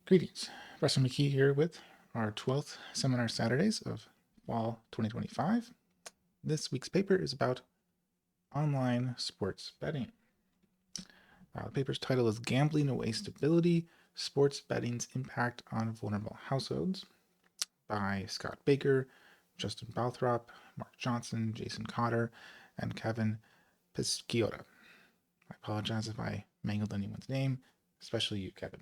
Greetings. Professor McKee here with our 12th Seminar Saturdays of Fall 2025. This week's paper is about online sports betting. The paper's title is Gambling Away Stability, Sports Betting's Impact on Vulnerable Households by Scott Baker, Justin Balthrop, Mark Johnson, Jason Kotter, and Kevin Pisciotta. I apologize if I mangled anyone's name, especially you, Kevin.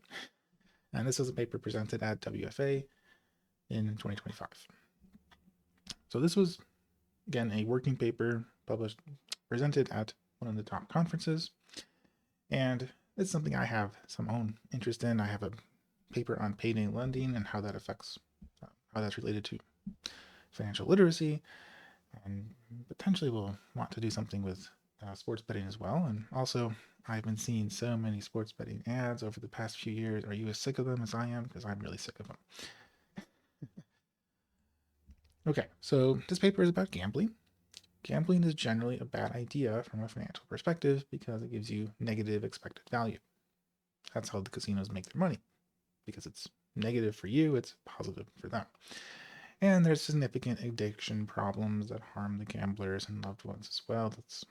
And this is a paper presented at WFA in 2025. So this was, again, a working paper presented at one of the top conferences. And it's something I have some own interest in. I have a paper on payday lending and how that affects, how that's related to financial literacy. And potentially we'll want to do something with sports betting as well. And also, I've been seeing so many sports betting ads over the past few years. Are you as sick of them as I am? Because I'm really sick of them. Okay, so this paper is about gambling. Gambling is generally a bad idea from a financial perspective because it gives you negative expected value. That's how the casinos make their money. Because it's negative for you, it's positive for them. And there's significant addiction problems that harm the gamblers and loved ones as well. That's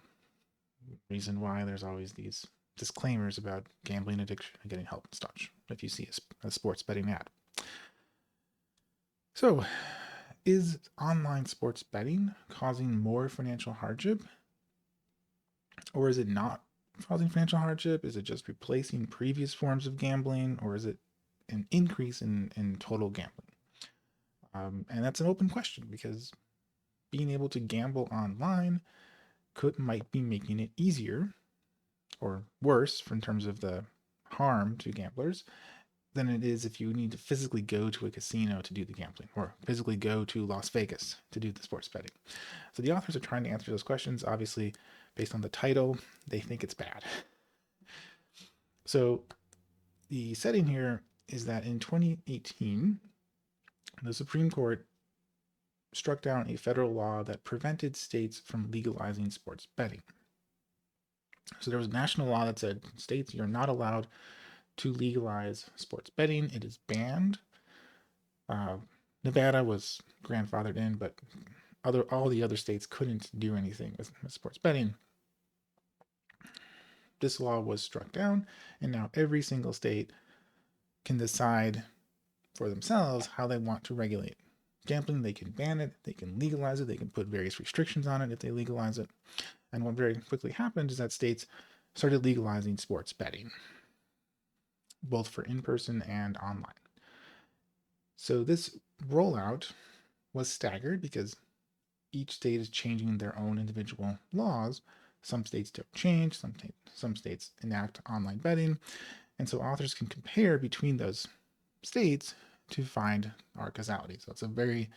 the reason why there's always these disclaimers about gambling addiction and getting help and such if you see a sports betting ad. So, is online sports betting causing more financial hardship? Or is it not causing financial hardship? Is it just replacing previous forms of gambling? Or is it an increase in total gambling? And that's an open question because being able to gamble online might be making it easier or worse in terms of the harm to gamblers than it is if you need to physically go to a casino to do the gambling or physically go to Las Vegas to do the sports betting. So the authors are trying to answer those questions. Obviously, based on the title, they think it's bad. So the setting here is that in 2018, the Supreme Court struck down a federal law that prevented states from legalizing sports betting. So there was a national law that said, states, you're not allowed to legalize sports betting. It is banned. Nevada was grandfathered in, but all the other states couldn't do anything with sports betting. This law was struck down, and now every single state can decide for themselves how they want to regulate gambling. They can ban it, they can legalize it, they can put various restrictions on it if they legalize it. And what very quickly happened is that states started legalizing sports betting, both for in-person and online. So this rollout was staggered because each state is changing their own individual laws. Some states don't change, some states enact online betting, and so authors can compare between those states to find our causality. So it's a very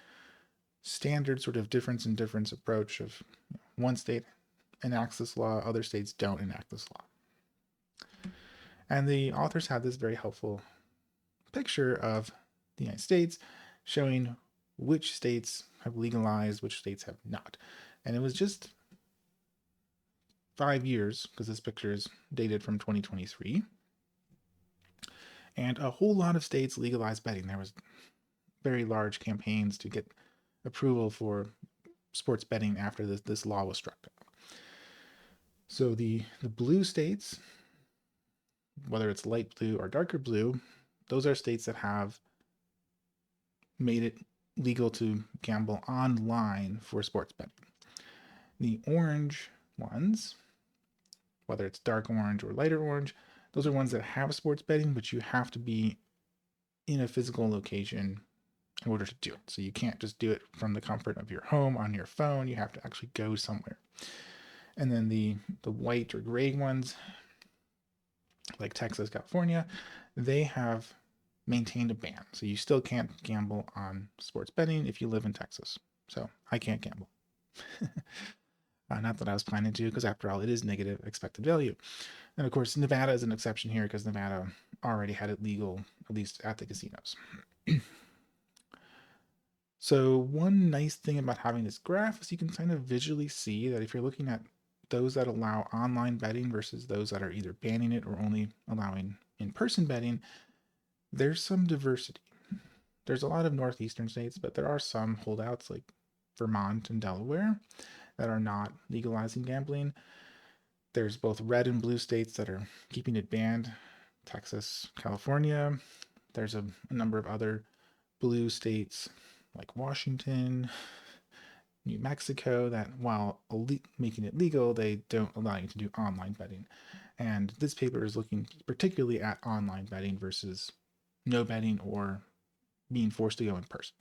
standard sort of difference in difference approach of one state enacts this law, other states don't enact this law. And the authors have this very helpful picture of the United States showing which states have legalized, which states have not. And it was just 5 years, because this picture is dated from 2023. And a whole lot of states legalized betting. There was very large campaigns to get approval for sports betting after this law was struck down. So the blue states, whether it's light blue or darker blue, those are states that have made it legal to gamble online for sports betting. The orange ones, whether it's dark orange or lighter orange, those are ones that have sports betting, but you have to be in a physical location in order to do it. So you can't just do it from the comfort of your home on your phone. You have to actually go somewhere. And then the white or gray ones, like Texas, California, they have maintained a ban. So you still can't gamble on sports betting if you live in Texas. So I can't gamble. Not that I was planning to, because after all, it is negative expected value. And of course, Nevada is an exception here because Nevada already had it legal, at least at the casinos. So one nice thing about having this graph is you can kind of visually see that if you're looking at those that allow online betting versus those that are either banning it or only allowing in-person betting, There's some diversity. There's a lot of northeastern states, but there are some holdouts like Vermont and Delaware that are not legalizing gambling. There's both red and blue states that are keeping it banned. Texas, California. There's a number of other blue states like Washington, New Mexico that, while making it legal, they don't allow you to do online betting. And this paper is looking particularly at online betting versus no betting or being forced to go in person.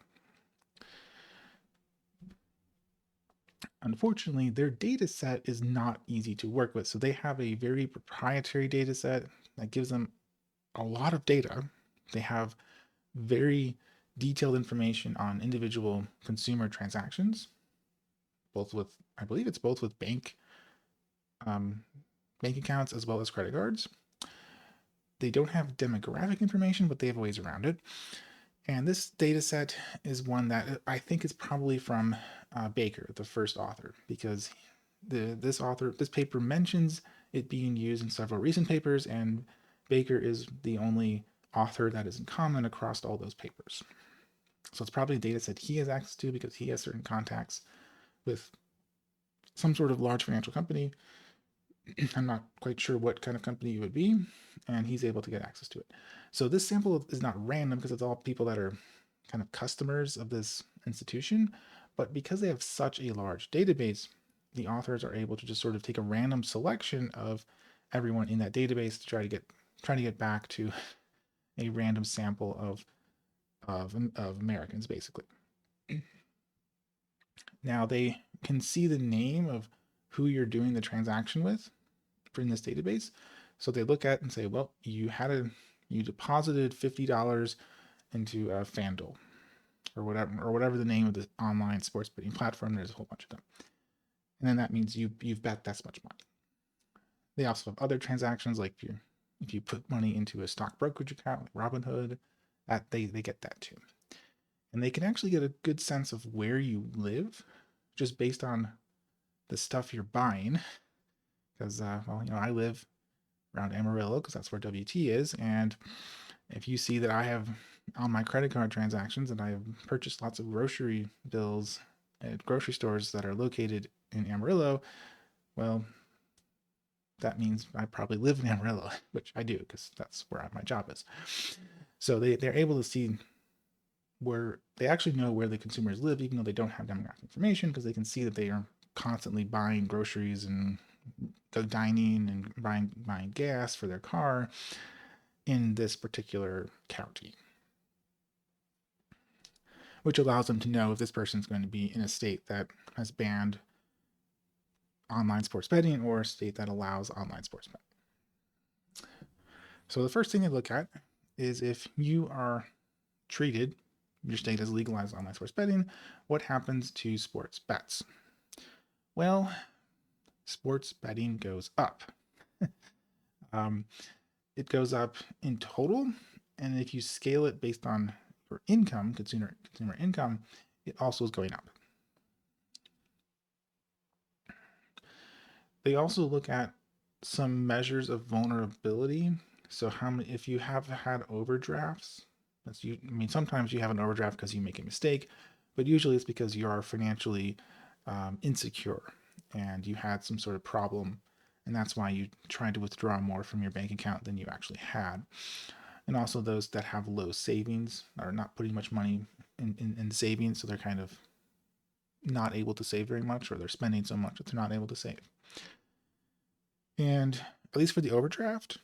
Unfortunately, their data set is not easy to work with. So they have a very proprietary data set that gives them a lot of data. They have very detailed information on individual consumer transactions, both with, I believe it's both with um, bank accounts as well as credit cards. They don't have demographic information, but they have ways around it. And this data set is one that I think is probably from Baker, the first author, because this paper mentions it being used in several recent papers, and Baker is the only author that is in common across all those papers. So it's probably a data set he has access to because he has certain contacts with some sort of large financial company. I'm not quite sure what kind of company it would be, and he's able to get access to it. So this sample is not random because it's all people that are kind of customers of this institution, but because they have such a large database, the authors are able to just sort of take a random selection of everyone in that database to try to get back to a random sample of Americans, basically. Now they can see the name of who you're doing the transaction with in this database. So they look at and say, well, you deposited $50 into FanDuel or whatever the name of the online sports betting platform. There's a whole bunch of them, and then that means you've bet this much money. They also have other transactions like if you put money into a stock brokerage account like Robinhood, that they get that too. And they can actually get a good sense of where you live just based on the stuff you're buying. Because, I live around Amarillo because that's where WT is. And if you see that I have on my credit card transactions and I have purchased lots of grocery bills at grocery stores that are located in Amarillo, well, that means I probably live in Amarillo, which I do because that's where my job is. So they're able to see where they actually know where the consumers live, even though they don't have demographic information, because they can see that they are constantly buying groceries and go dining and buying gas for their car in this particular county, which allows them to know if this person is going to be in a state that has banned online sports betting or a state that allows online sports betting. So the first thing they look at is if you are treated, your state has legalized online sports betting, what happens to sports bets? Well, sports betting goes up. It goes up in total, and if you scale it based on your income, consumer income, it also is going up. They also look at some measures of vulnerability. So how many, if you have had overdrafts, sometimes you have an overdraft because you make a mistake, but usually it's because you are financially insecure and you had some sort of problem, and that's why you tried to withdraw more from your bank account than you actually had. And also those that have low savings are not putting much money in savings, so they're kind of not able to save very much, or they're spending so much that they're not able to save. And at least for the overdraft,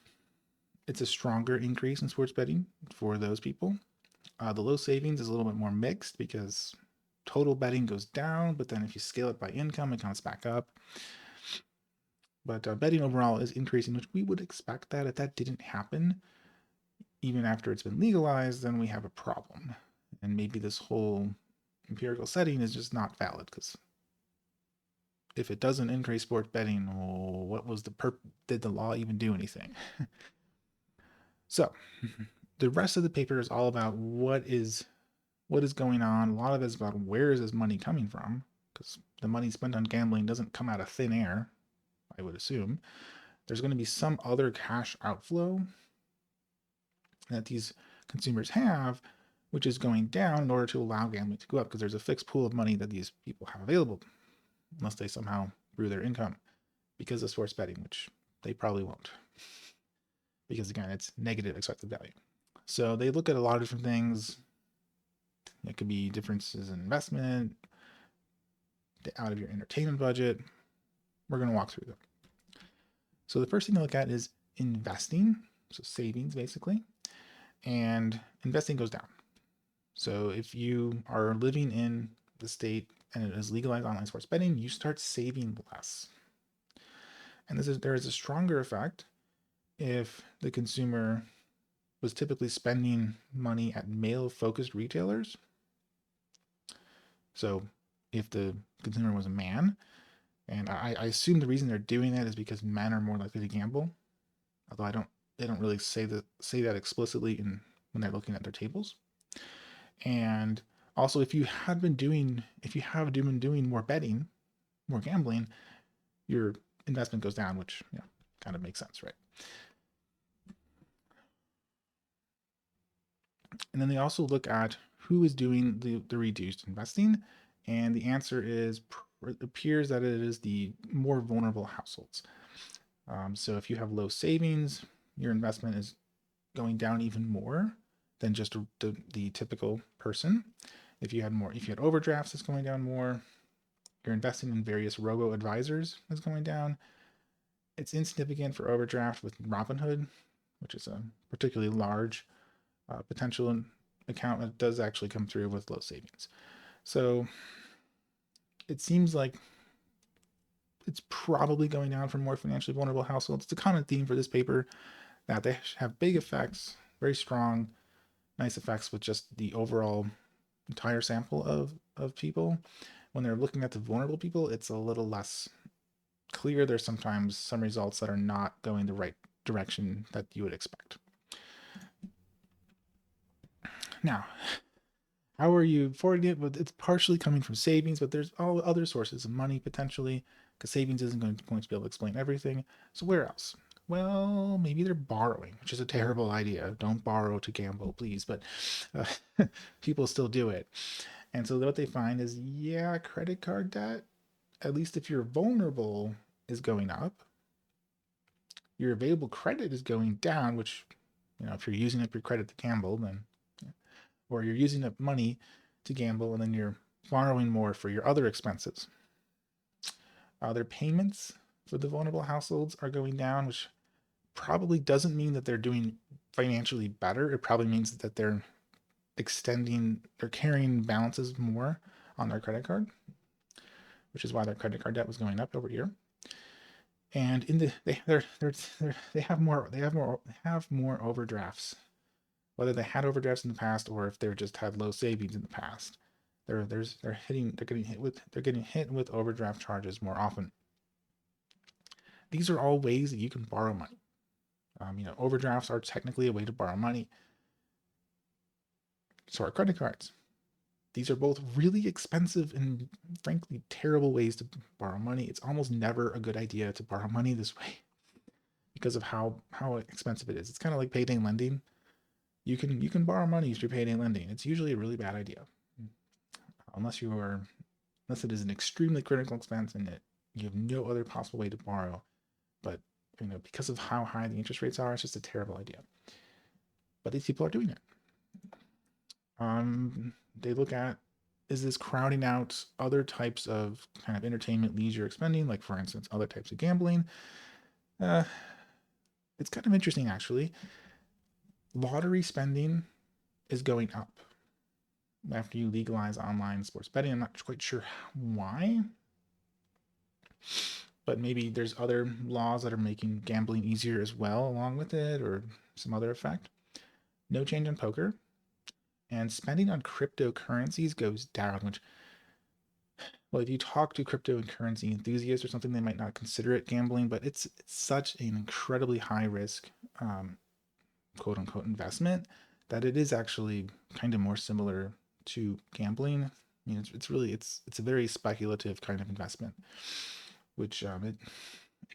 it's a stronger increase in sports betting for those people. The low savings is a little bit more mixed because total betting goes down, but then if you scale it by income, it comes back up. But betting overall is increasing, which we would expect that if that didn't happen, even after it's been legalized, then we have a problem. And maybe this whole empirical setting is just not valid, because if it doesn't increase sports betting, what was did the law even do anything? So the rest of the paper is all about what is going on. A lot of it is about where is this money coming from, because the money spent on gambling doesn't come out of thin air, I would assume. There's going to be some other cash outflow that these consumers have, which is going down in order to allow gambling to go up because there's a fixed pool of money that these people have available, unless they somehow grew their income because of sports betting, which they probably won't, because again, it's negative expected value. So they look at a lot of different things. It could be differences in investment, out of your entertainment budget. We're going to walk through them. So the first thing to look at is investing, so savings basically, and investing goes down. So if you are living in the state and it is legalized online sports betting, you start saving less. And there is a stronger effect if the consumer was typically spending money at male-focused retailers. So if the consumer was a man, and I assume the reason they're doing that is because men are more likely to gamble, although they don't really say that explicitly when they're looking at their tables. And also, if you have been doing more betting, more gambling, your investment goes down, which kind of makes sense, right? And then they also look at who is doing the reduced investing, and the answer is it appears that it is the more vulnerable households. So if you have low savings, your investment is going down even more than just the typical person. If you had overdrafts, it's going down more. You're investing in various robo advisors, is going down. It's insignificant for overdraft with Robinhood, which is a particularly large potential account that does actually come through with low savings. So it seems like it's probably going down for more financially vulnerable households. It's a common theme for this paper that they have big effects, very strong, nice effects with just the overall entire sample of people. When they're looking at the vulnerable people, it's a little less clear. There's sometimes some results that are not going the right direction that you would expect. Now, how are you affording it? Well, it's partially coming from savings, but there's all other sources of money potentially, because savings isn't going to be able to explain everything. So where else? Well, maybe they're borrowing, which is a terrible idea. Don't borrow to gamble, please. But people still do it. And so what they find is, credit card debt, at least if you're vulnerable, is going up. Your available credit is going down, which, if you're using up your credit to gamble, then, or you're using up money to gamble and then you're borrowing more for your other expenses. Their payments for the vulnerable households are going down, which probably doesn't mean that they're doing financially better. It probably means that they're carrying balances more on their credit card, which is why their credit card debt was going up over here. And they have more overdrafts, whether they had overdrafts in the past or if they just had low savings in the past. They're getting hit with overdraft charges more often. These are all ways that you can borrow money. Overdrafts are technically a way to borrow money. So are credit cards. These are both really expensive and frankly terrible ways to borrow money. It's almost never a good idea to borrow money this way because of how expensive it is. It's kind of like payday lending. You can borrow money through payday lending. It's usually a really bad idea, unless it is an extremely critical expense and you have no other possible way to borrow. But because of how high the interest rates are, it's just a terrible idea. But these people are doing it. They look at, is this crowding out other types of kind of entertainment, leisure spending, like for instance, other types of gambling? It's kind of interesting actually. Lottery spending is going up after you legalize online sports betting. I'm not quite sure why, but maybe there's other laws that are making gambling easier as well along with it, or some other effect. No change in poker. And spending on cryptocurrencies goes down, which, well, if you talk to cryptocurrency enthusiasts or something, they might not consider it gambling, but it's such an incredibly high risk, quote unquote, investment that it is actually kind of more similar to gambling. It's a very speculative kind of investment, which it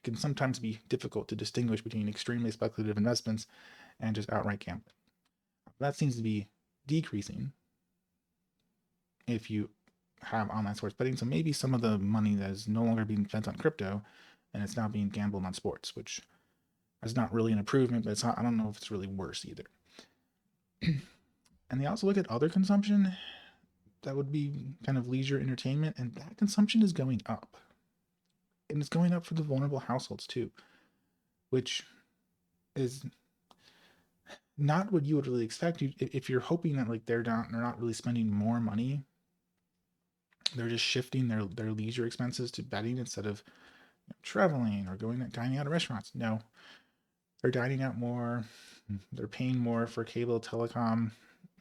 can sometimes be difficult to distinguish between extremely speculative investments and just outright gambling. That seems to be decreasing if you have online sports betting. So maybe some of the money that is no longer being spent on crypto and it's now being gambled on sports, which is not really an improvement, but it's not, I don't know if it's really worse either. And they also look at other consumption that would be kind of leisure entertainment, and that consumption is going up. And it's going up for the vulnerable households too, which is not what you would really expect. If you're hoping that like they're not really spending more money, they're just shifting their leisure expenses to betting instead of traveling or dining out at restaurants. No, they're dining out more. They're paying more for cable, telecom,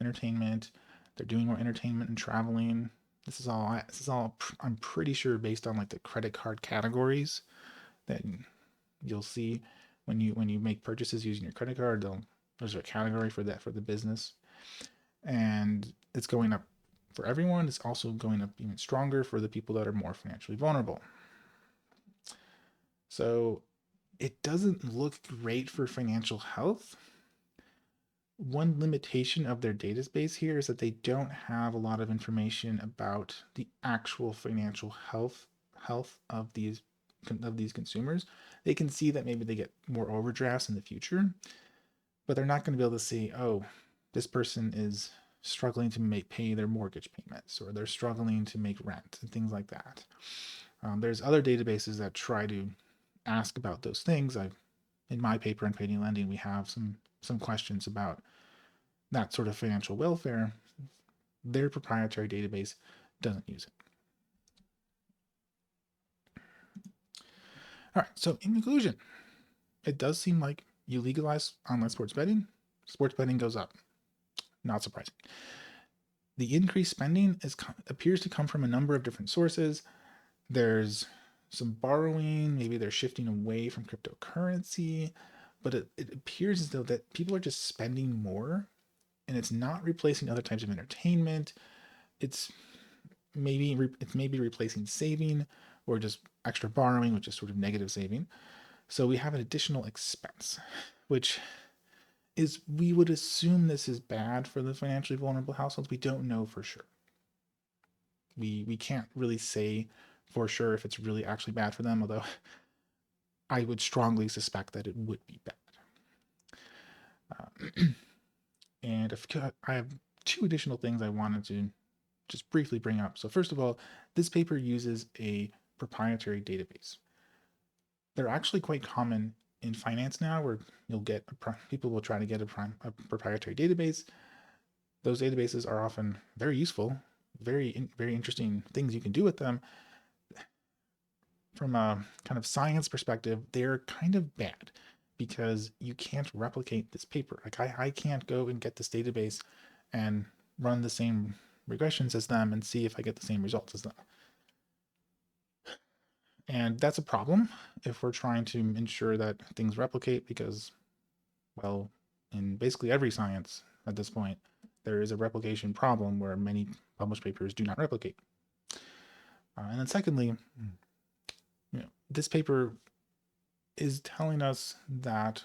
entertainment. They're doing more entertainment and traveling. This is all. I'm pretty sure based on like the credit card categories that you'll see when you make purchases using your credit card. There's a category for that for the business, and it's going up for everyone. It's also going up even stronger for the people that are more financially vulnerable. So it doesn't look great for financial health. One limitation of their database here is that they don't have a lot of information about the actual financial health of these consumers. They can see that maybe they get more overdrafts in the future, but they're not going to be able to see, oh, this person is struggling to pay their mortgage payments, or they're struggling to make rent and things like that. There's other databases that try to ask about those things. In my paper on payday lending, we have some questions about that sort of financial welfare. Their proprietary database doesn't use it. All right, so in conclusion, it does seem like you legalize online sports betting goes up. Not surprising. The increased spending appears to come from a number of different sources. There's some borrowing, maybe they're shifting away from cryptocurrency, but it appears as though that people are just spending more, and it's not replacing other types of entertainment. It's maybe replacing saving, or just extra borrowing, which is sort of negative saving. So we have an additional expense, which is, we would assume this is bad for the financially vulnerable households. We don't know for sure. We can't really say for sure if it's really actually bad for them, although I would strongly suspect that it would be bad. And I have two additional things I wanted to just briefly bring up. So first of all, this paper uses a proprietary database. They're actually quite common in finance now, where people will try to get a proprietary database. Those databases are often very useful, very interesting things you can do with them. From a kind of science perspective, they're kind of bad because you can't replicate this paper. Like I can't go and get this database and run the same regressions as them and see if I get the same results as them. And that's a problem if we're trying to ensure that things replicate, because, well, in basically every science at this point, there is a replication problem where many published papers do not replicate. And then secondly, this paper is telling us that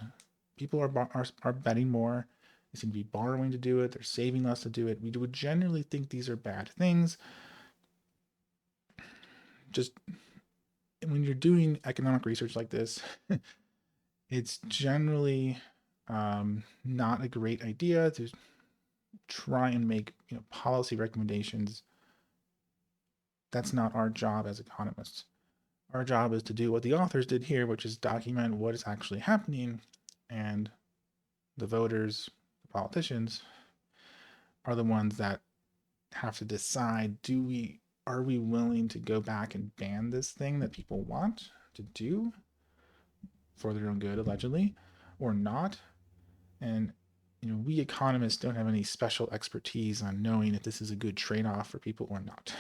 people are betting more. They seem to be borrowing to do it. They're saving less to do it. We would generally think these are bad things. Just when you're doing economic research like this, it's generally not a great idea to try and make policy recommendations. That's not our job as economists. Our job is to do what the authors did here, which is document what is actually happening, and the voters, the politicians, are the ones that have to decide, are we willing to go back and ban this thing that people want to do for their own good, allegedly, or not? And we economists don't have any special expertise on knowing if this is a good trade-off for people or not.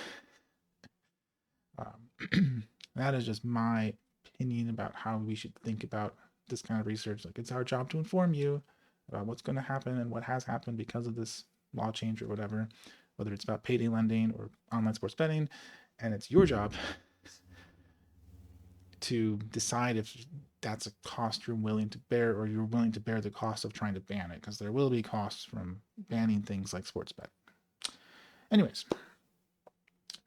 That is just my opinion about how we should think about this kind of research. Like, it's our job to inform you about what's going to happen and what has happened because of this law change or whatever, whether it's about payday lending or online sports betting, and it's your job to decide if that's a cost you're willing to bear, or you're willing to bear the cost of trying to ban it, because there will be costs from banning things like sports bet. Anyways,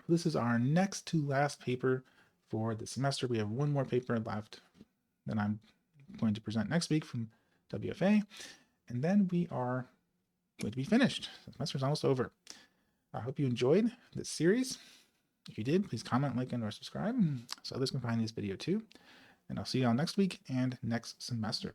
this is our next to last paper for the semester. We have one more paper left that I'm going to present next week from WFA, and then we are going to be finished. The semester's almost over. I hope you enjoyed this series. If you did, please comment, like, and or subscribe so others can find this video too. And I'll see you all next week and next semester.